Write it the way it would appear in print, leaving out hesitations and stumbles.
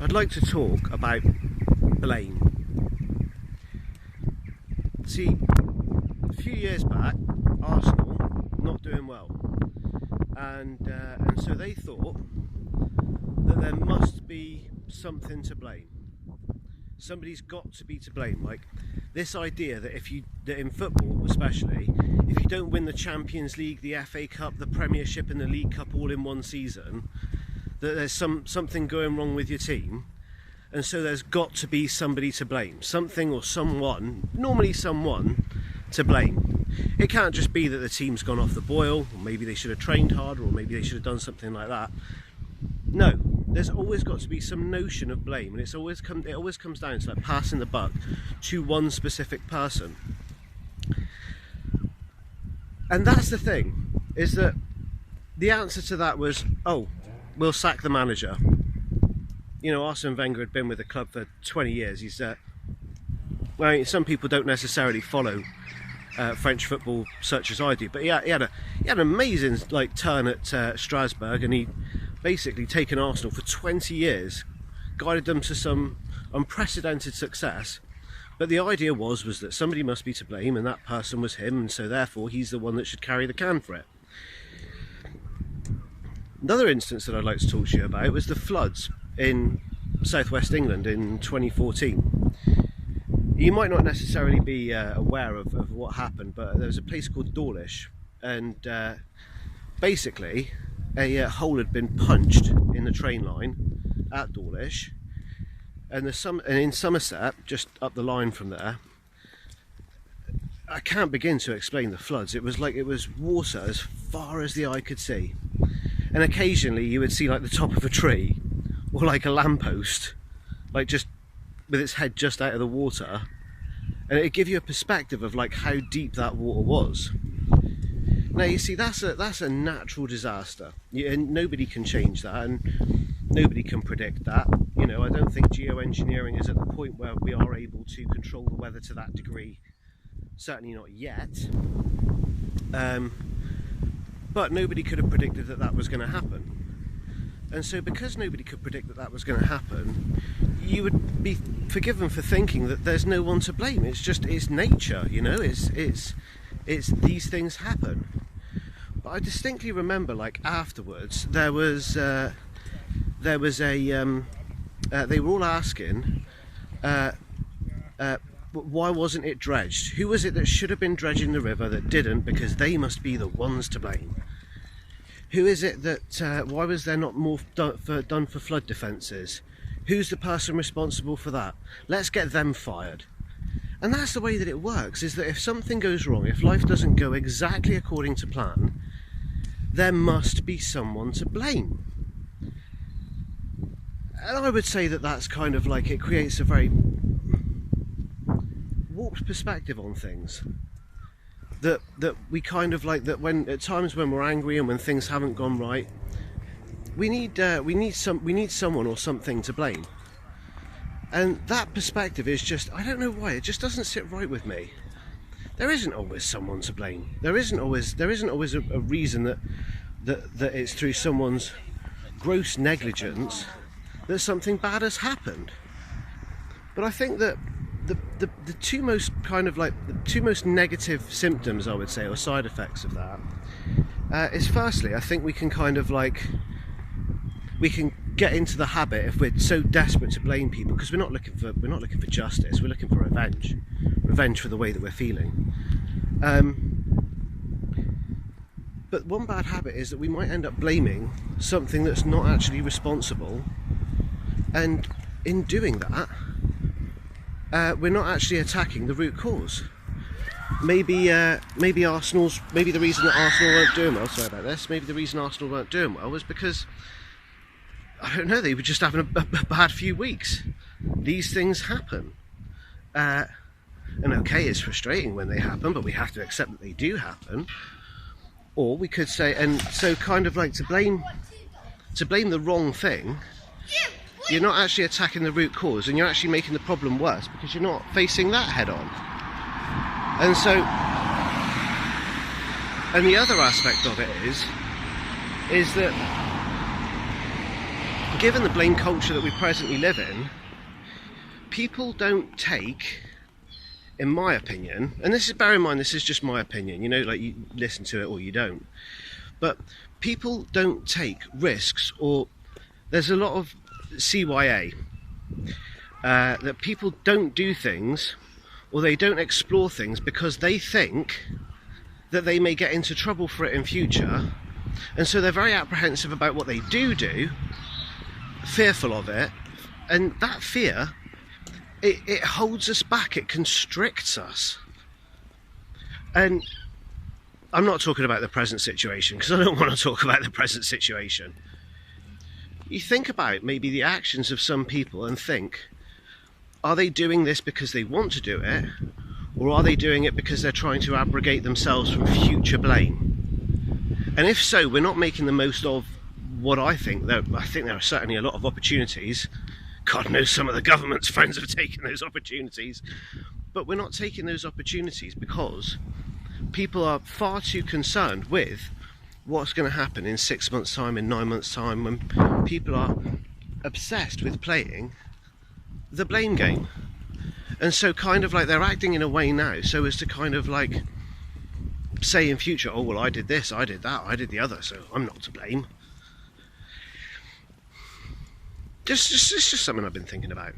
I'd like to talk about blame. See, a few years back, Arsenal not doing well, and so they thought that there must be something to blame. Somebody's got to be to blame. Like this idea that that in football especially, if you don't win the Champions League, the FA Cup, the Premiership and the League Cup all in one season, that there's something going wrong with your team, and so there's got to be somebody to blame. Something or someone, normally someone, to blame. It can't just be that the team's gone off the boil, or maybe they should have trained harder, or maybe they should have done something like that. No, there's always got to be some notion of blame, and it always comes down to like passing the buck to one specific person. And that's the thing, is that the answer to that was, oh, we'll sack the manager. You know, Arsene Wenger had been with the club for 20 years. He's, well, some people don't necessarily follow French football such as I do, but he had an amazing like turn at Strasbourg, and he basically taken Arsenal for 20 years, guided them to some unprecedented success. But the idea was that somebody must be to blame, and that person was him, and so therefore he's the one that should carry the can for it. Another instance that I'd like to talk to you about was the floods in southwest England in 2014. You might not necessarily be aware of what happened, but there was a place called Dawlish, and basically a hole had been punched in the train line at Dawlish, and in Somerset, just up the line from there, I can't begin to explain the floods. It was like it was water as far as the eye could see, and occasionally you would see like the top of a tree or like a lamppost, like just with its head just out of the water, and it'd give you a perspective of like how deep that water was. Now you see, that's a natural disaster, and nobody can change that, and nobody can predict that. You know, I don't think geoengineering is at the point where we are able to control the weather to that degree. Certainly not yet. But nobody could have predicted that was going to happen. And so because nobody could predict that was going to happen, you would be forgiven for thinking that there's no one to blame. It's nature, you know, it's these things happen. But I distinctly remember, like afterwards, there was a they were all asking why wasn't it dredged? Who was it that should have been dredging the river that didn't, because they must be the ones to blame? Who is it that, why was there not more done for flood defences? Who's the person responsible for that? Let's get them fired. And that's the way that it works, is that if something goes wrong, if life doesn't go exactly according to plan, there must be someone to blame. And I would say that that's kind of like, it creates a very warped perspective on things. That we kind of like, that when at times when we're angry and when things haven't gone right, we need someone or something to blame. And that perspective is just, I don't know why, it just doesn't sit right with me. There isn't always someone to blame. There isn't always a reason that it's through someone's gross negligence that something bad has happened. But I think that the two most kind of like the two most negative symptoms, I would say, or side effects of that is, firstly, I think we can kind of like, we can get into the habit, if we're so desperate to blame people, because we're not looking for justice, we're looking for revenge for the way that we're feeling. But one bad habit is that we might end up blaming something that's not actually responsible, and in doing that, we're not actually attacking the root cause. Maybe the reason that Arsenal weren't doing well, sorry about this, maybe the reason Arsenal weren't doing well was because, I don't know, they were just having a bad few weeks. These things happen. And okay, it's frustrating when they happen, but we have to accept that they do happen. Or we could say, and so kind of like to blame the wrong thing, you're not actually attacking the root cause, and you're actually making the problem worse because you're not facing that head on. And so, and the other aspect of it is that given the blame culture that we presently live in, people don't take, in my opinion, and this is, bear in mind, this is just my opinion, you know, like, you listen to it or you don't, but people don't take risks, or there's a lot of CYA, that people don't do things, or they don't explore things because they think that they may get into trouble for it in future, and so they're very apprehensive about what they do, fearful of it, and that fear, it holds us back, it constricts us. And I'm not talking about the present situation, because I don't want to talk about the present situation. You think about maybe the actions of some people and think, are they doing this because they want to do it, or are they doing it because they're trying to abrogate themselves from future blame? And if so, we're not making the most of what I think there are certainly a lot of opportunities. God knows some of the government's friends have taken those opportunities, but we're not taking those opportunities because people are far too concerned with what's going to happen in 6 months' time, in 9 months' time, when people are obsessed with playing the blame game. And so kind of like they're acting in a way now so as to kind of like say in future, oh well, I did this, I did that, I did the other, so I'm not to blame. It's just something I've been thinking about.